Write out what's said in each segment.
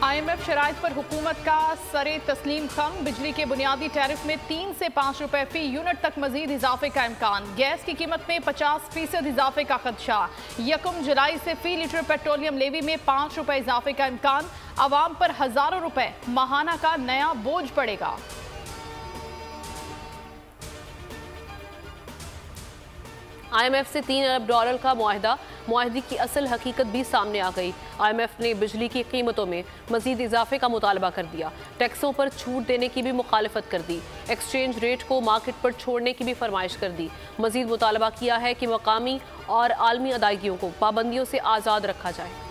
IMF शराइत पर हुकूमत का सरे तस्लीम खम। बिजली के बुनियादी टैरिफ में 3 से 5 रुपए फी यूनिट तक मजीद इजाफे का इम्कान। गैस की कीमत में 50% इजाफे का खदशा। 1 जुलाई से फी लीटर पेट्रोलियम लेवी में 5 रुपए इजाफे का इम्कान। आवाम पर हजारों रुपए माहाना का नया बोझ पड़ेगा। IMF से $3 अरब का मुआहदे की असल हकीकत भी सामने आ गई। IMF ने बिजली की कीमतों में मजीद इजाफे का मुतालबा कर दिया। टैक्सों पर छूट देने की भी मुखालफत कर दी। एक्सचेंज रेट को मार्केट पर छोड़ने की भी फरमाइश कर दी। मजीद मुतालबा किया है कि मकामी और आलमी अदायगियों को पाबंदियों से आज़ाद रखा जाए।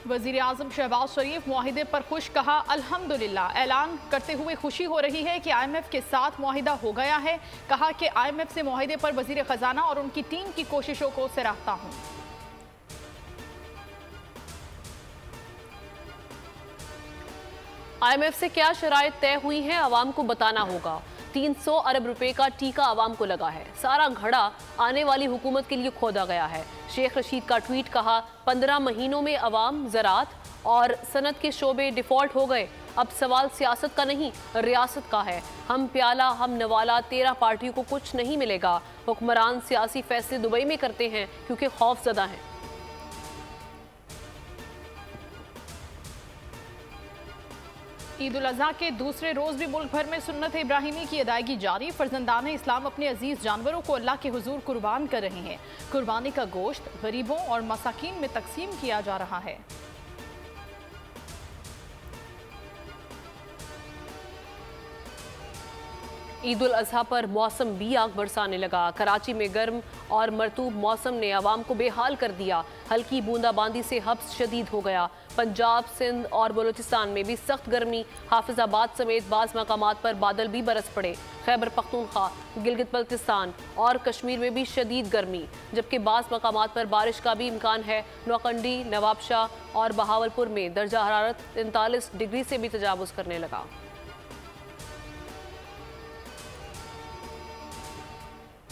वज़ीर आज़म शहबाज शरीफ मुआहिदे पर खुश, कहा अल्हम्दुलिल्लाह। ऐलान करते हुए खुशी हो रही है कि IMF के साथ मुआहिदा हो गया है। कहा कि IMF से मुआहिदे पर वज़ीर ख़जाना और उनकी टीम की कोशिशों को सराहता हूँ। IMF से क्या शराइत तय हुई हैं आवाम को बताना होगा। 300 अरब रुपए का टीका आवाम को लगा है। सारा घड़ा आने वाली हुकूमत के लिए खोदा गया है। शेख रशीद का ट्वीट, कहा 15 महीनों में अवाम, ज़राअत और सनत के शोबे डिफॉल्ट हो गए। अब सवाल सियासत का नहीं, रियासत का है। हम प्याला हम नवाला, 13 पार्टियों को कुछ नहीं मिलेगा। हुक्मरान सियासी फैसले दुबई में करते हैं क्योंकि खौफजदा हैं। ईद उल अज़हा के दूसरे रोज़ भी मुल्क भर में सुन्नत इब्राहिमी की अदायगी जारी। फर्जंदान इस्लाम अपने अजीज जानवरों को अल्लाह के हुजूर कुर्बान कर रहे हैं। कुर्बानी का गोश्त गरीबों और मसाकीन में तकसीम किया जा रहा है। ईद उल अज़हा पर मौसम भी आग बरसाने लगा। कराची में गर्म और मरतूब मौसम ने आवाम को बेहाल कर दिया। हल्की बूंदाबांदी से हब्स शदीद हो गया। पंजाब, सिंध और बलूचिस्तान में भी सख्त गर्मी। हाफिजाबाद समेत बाज़ मकामात पर बादल भी बरस पड़े। खैबर पख्तूनख्वा, गिलगित बल्तिस्तान और कश्मीर में भी शदीद गर्मी, जबकि बाज़ मकामात पर बारिश का भी इम्कान है। नौकंडी, नवाबशाह और बहावलपुर में दर्जा हरारत 43 डिग्री से भी तजावुज़ करने लगा।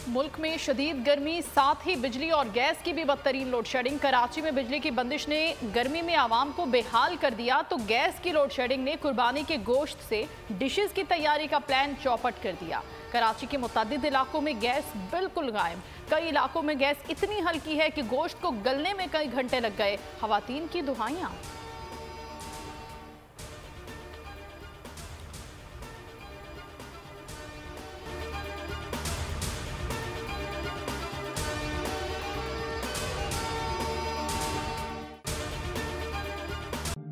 मुल्क में शदीद गर्मी, साथ ही बिजली और गैस की भी बदतरीन लोड शेडिंग। कराची में बिजली की बंदिश ने गर्मी में आवाम को बेहाल कर दिया, तो गैस की लोड शेडिंग ने कुर्बानी के गोश्त से डिशेस की तैयारी का प्लान चौपट कर दिया। कराची के मुतअद्दिद इलाकों में गैस बिल्कुल गायब। कई इलाकों में गैस इतनी हल्की है कि गोश्त को गलने में कई घंटे लग गए। खवातीन की दुहाइयां।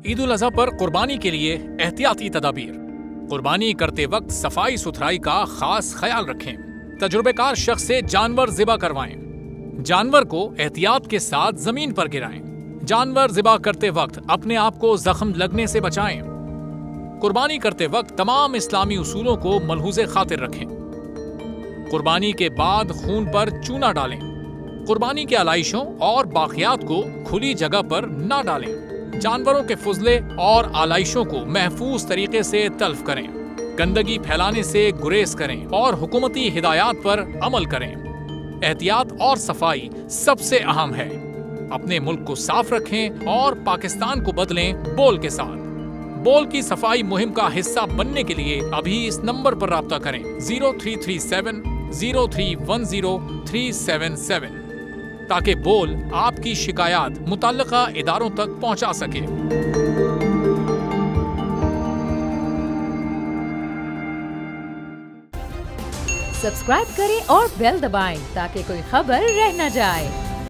ईद उल अज़हा पर कुर्बानी के लिए एहतियाती तदाबीर। कुर्बानी करते वक्त सफाई सुथराई का खास ख्याल रखें। तजुर्बेकार शख्स से जानवर ज़िबा करवाएं। जानवर को एहतियात के साथ जमीन पर गिराएं। जानवर ज़िबा करते वक्त अपने आप को जख्म लगने से बचाएं। कुर्बानी करते वक्त तमाम इस्लामी उसूलों को मलहूज़े खातिर रखें। कुर्बानी के बाद खून पर चूना डालें। कुर्बानी के आलाइशों और बाकियात को खुली जगह पर न डालें। जानवरों के फुजले और आलाइशों को महफूज तरीके से तल्फ करें। गंदगी फैलाने से गुरेज करें और हुकूमती हिदायत पर अमल करें। एहतियात और सफाई सबसे अहम है। अपने मुल्क को साफ रखें और पाकिस्तान को बदलें बोल के साथ। बोल की सफाई मुहिम का हिस्सा बनने के लिए अभी इस नंबर पर राब्ता करें 0337 0310 377 ताकि बोल आपकी शिकायत मुतल्लिका इदारों तक पहुंचा सके। सब्सक्राइब करें और बेल दबाएं ताकि कोई खबर रह न जाए।